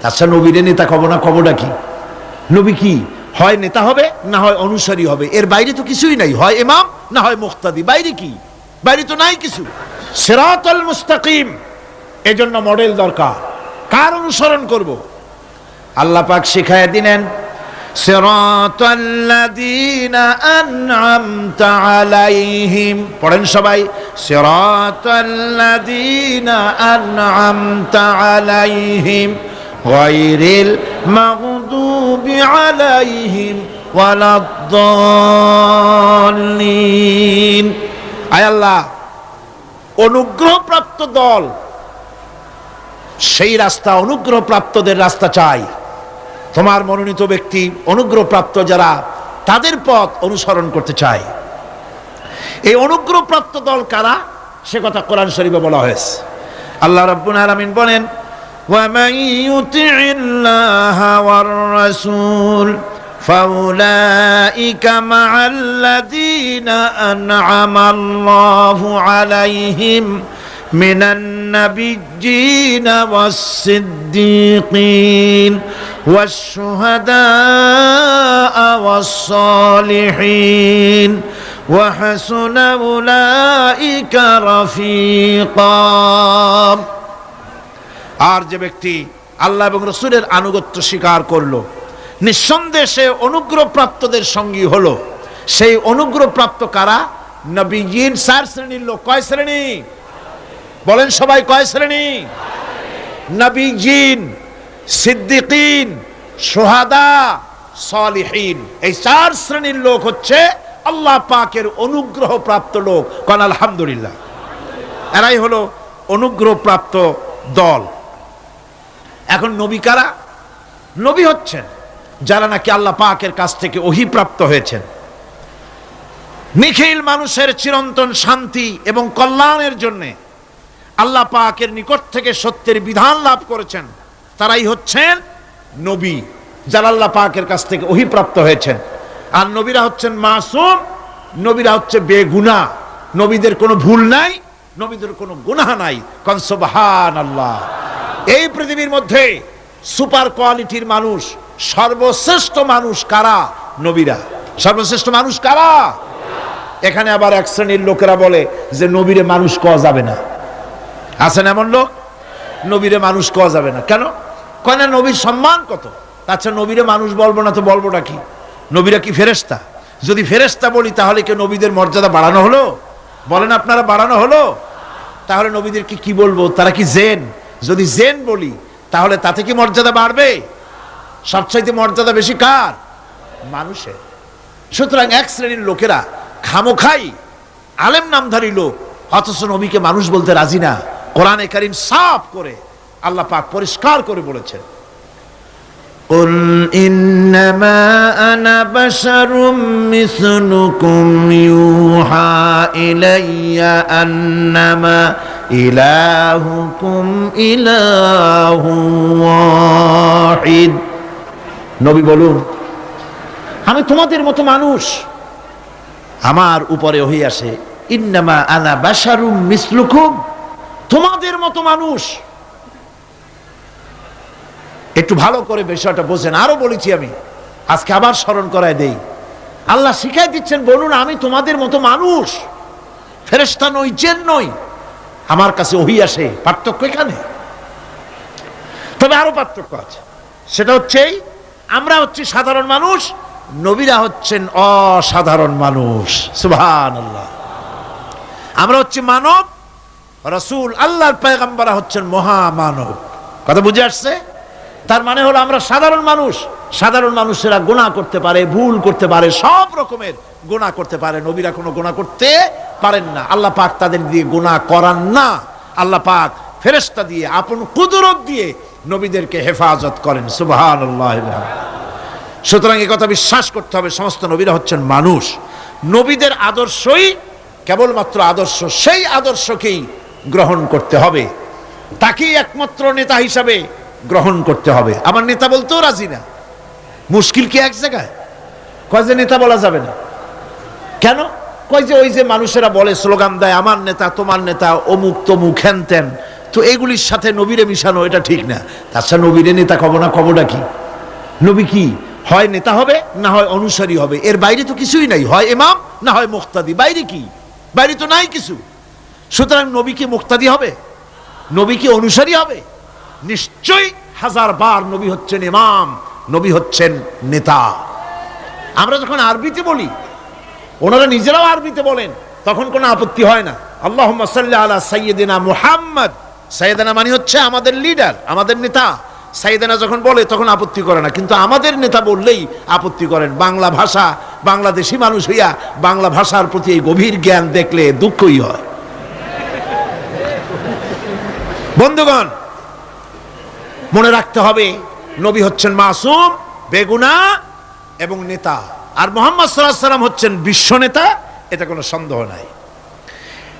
আচ্ছা, নবীরে নেতা কব না, কবটা কি? নবী কি হয় নেতা হবে না হয় অনুসারী হবে, এর বাইরে তো কিছুই নাই। হয় ইমাম না হয় মুক্তাদি, বাইরে কি? বাইরে তো নাই কিছু। সিরাতাল মুস্তাকিম, এজন্য মডেল দরকার। কার অনুসরণ করব? আল্লাহ পাক শিখায় দিলেন, সিরাতাল্লাযীনা আন'আমতা আলাইহিম। পড়েন সবাই, সিরাতাল্লাযীনা আন'আমতা আলাইহিম গায়রিল মাগদুবি আলাইহিম ওয়ালাদ-দাল্লিন। আয় আল্লাহ, অনুগ্রহপ্রাপ্ত দল, সেই রাস্তা, অনুগ্রহপ্রাপ্তদের রাস্তা চাই। তোমার মনোনীত ব্যক্তি, অনুগ্রহপ্রাপ্ত যারা, তাদের পথ অনুসরণ করতে চাই। এই অনুগ্রহপ্রাপ্ত দল কারা, সে কথা কোরআন শরীফে বলা হয়েছে। আল্লাহ রাব্বুল আলামিন বলেন, وَمَن يُطِعِ اللَّهَ وَالرَّسُولَ فَأُولَئِكَ مَعَ الَّذِينَ أَنْعَمَ اللَّهُ عَلَيْهِمْ مِنَ النَّبِيِّينَ وَالصِّدِّيقِينَ وَالشُّهَدَاءِ وَالصَّالِحِينَ وَحَسُنَ أُولَئِكَ رَفِيقًا। আর যে ব্যক্তি আল্লাহ এবং রাসূলের আনুগত্য স্বীকার করলো, নিঃসন্দেহে সে অনুগ্রহপ্রাপ্তদের সঙ্গী হলো। সেই অনুগ্রহপ্রাপ্ত কারা? নবীয়িন। 4 শ্রেণীর লোক। কয় শ্রেণী? বলেন সবাই, কয় শ্রেণী? নবীয়িন, সিদ্দিকিন, শুহাদা, সালিহিন। এই 4 শ্রেণীর লোক হচ্ছে আল্লাহ পাকের অনুগ্রহপ্রাপ্ত লোক। কোন আলহামদুলিল্লাহ। এরাই হলো অনুগ্রহপ্রাপ্ত দল। এখন নবী কারা? নবী হচ্ছেন যারা নাকি আল্লাহ পাকের কাছ থেকে ওহী প্রাপ্ত হয়েছেন, নিখিল মানুষের চিরন্তন শান্তি এবং কল্যাণের জন্য আল্লাহ পাকের নিকট থেকে সত্যের বিধান লাভ করেছেন। তারাই হচ্ছেন নবী, যারা আল্লাহ পাকের কাছ থেকে ওহী প্রাপ্ত হয়েছেন। আর নবীরা হচ্ছেন মাসুম, নবীরা হচ্ছে বেগুনাহ। নবীদের কোনো ভুল নাই, নবীদের কোনো গুনাহ নাই। কোন সুবহানাল্লাহ। এই পৃথিবীর মধ্যে সুপার কোয়ালিটির মানুষ, সর্বশ্রেষ্ঠ মানুষ কারা? নবীরা। সর্বশ্রেষ্ঠ মানুষ কারা? এখানে আবার এক শ্রেণীর লোকেরা বলে যে নবীরে মানুষ কওয়া যাবে না। আছেন এমন লোক, নবীরে মানুষ কওয়া যাবে না। কেন? কয় না নবীর সম্মান কত। আচ্ছা, নবীরে মানুষ বলবো না তো বলবোটা কি? নবীরা কি ফেরেশতা? যদি ফেরেশতা বলি তাহলে কি নবীদের মর্যাদা বাড়ানো হলো? বলেন আপনারা, বাড়ানো হলো? তাহলে নবীদেরকে কি বলবো? তারা কি জেন? যদি জেন বলি তাহলে তাতে কি মর্যাদা বাড়বে? সবচাইতে মর্যাদা বেশি কার? মানুষের। সুতরাং এক শ্রেণীর লোকেরা খামোখাই আলেম নামধারী লোক, অথচ নবীকে মানুষ বলতে রাজি না। কোরআনে কারীম সাফ করে আল্লাহ পাক পরিষ্কার করে বলেছেন, قُلْ إِنَّمَا أَنَا بَشَرٌ مِثْلُكُمْ يُوحَى إِلَيَّ أَنَّمَا إِلَٰهُكُمْ إِلَٰهٌ وَاحِدٌ। নবী বলুন, আমি তোমাদের মতো মানুষ, আমার উপরে ওহী আসে। ইন্নামা আনা বাশারুম মিসলুকুম, তোমাদের মতো মানুষ। একটু ভালো করে বিষয়টা বোঝেন। আরো বলেছি আমি, আজকে আবার স্মরণ করায় দেই। আল্লাহ শিখাই দিচ্ছেন, বলুন আমি তোমাদের মতো মানুষ, ফেরেশতা নই, জিন নই, আমার কাছে ওহী আসে। পার্থক্য এখানে। তবে আরো পার্থক্য আছে, সেটা হচ্ছে আমরা হচ্ছি সাধারণ মানুষ, নবীরা হচ্ছেন অসাধারণ মানুষ। সুবহানাল্লাহ। আমরা হচ্ছি মানব, রাসূল আল্লাহর পয়গম্বররা হচ্ছেন মহামানব। কথা বুঝে আসছে? তার মানে হলো আমরা সাধারণ মানুষ। সাধারণ মানুষেরা গুনাহ করতে পারে, ভুল করতে পারে, সব রকমের গুনাহ করতে পারে। নবীরা কোনো গুনাহ করতে পারেন না। আল্লাহ পাক তাদের দিয়ে গুনাহ করান না। আল্লাহ পাক ফেরেশতা দিয়ে, আপন কুদরত দিয়ে নবীদেরকে হেফাজত করেন। সুবহানাল্লাহ। সুতরাং এই কথা বিশ্বাস করতে হবে, সমস্ত নবীরা হচ্ছেন মানুষ। নবীদের আদর্শই কেবলমাত্র আদর্শ, সেই আদর্শকেই গ্রহণ করতে হবে, তাকেই একমাত্র নেতা হিসাবে গ্রহণ করতে হবে। আমার নেতা বলতেও রাজি না। মুশকিল কি এক জায়গায়? কয় যে নেতা বলা যাবে না। কেন? কয় যে ওই যে মানুষেরা বলে, স্লোগান দেয়, আমার নেতা, তোমার নেতা, অমুক তমুক, হ্যান ত্যান। তো এগুলির সাথে নবীরে মিশানো এটা ঠিক না। আচ্ছা নবীরে নেতা কব না, কবটা কি? নবী কি হয় নেতা হবে না হয় অনুসারী হবে, এর বাইরে তো কিছুই নাই। হয় ইমাম না হয় মুক্তাদি, বাইরে কি? বাইরে তো নাই কিছু। সুতরাং নবী কি মুক্তাদি হবে? নবী কি অনুসারী হবে? নিশ্চয়ই হাজার বার নবী হচ্ছেন ইমাম, নবী হচ্ছেন নেতা। আমরা যখন আরবিতে বলি, ওনারা নিজেরাও আরবিতে বলেন, তখন কোনো আপত্তি হয় না। আল্লাহুম্মা সাল্লি আলা সাইয়্যিদিনা মুহাম্মদ, সাইয়্যিদিনা মানে হচ্ছে আমাদের লিডার, আমাদের নেতা। সাইয়্যিদিনা যখন বলে তখন আপত্তি করে না, কিন্তু আমাদের নেতা বললেই আপত্তি করেন। বাংলা ভাষা, বাংলাদেশি মানুষ হইয়া বাংলা ভাষার প্রতি এই গভীর জ্ঞান দেখলে দুঃখই হয়। বন্ধুগণ, মনে রাখতে হবে নবী হচ্ছেন মাসুম, বেগুনাহ এবং নেতা, আর মুহাম্মদ সাল্লাল্লাহু আলাইহি ওয়াসাল্লাম হচ্ছেন বিশ্ব নেতা, এটা কোনো সন্দেহ নাই।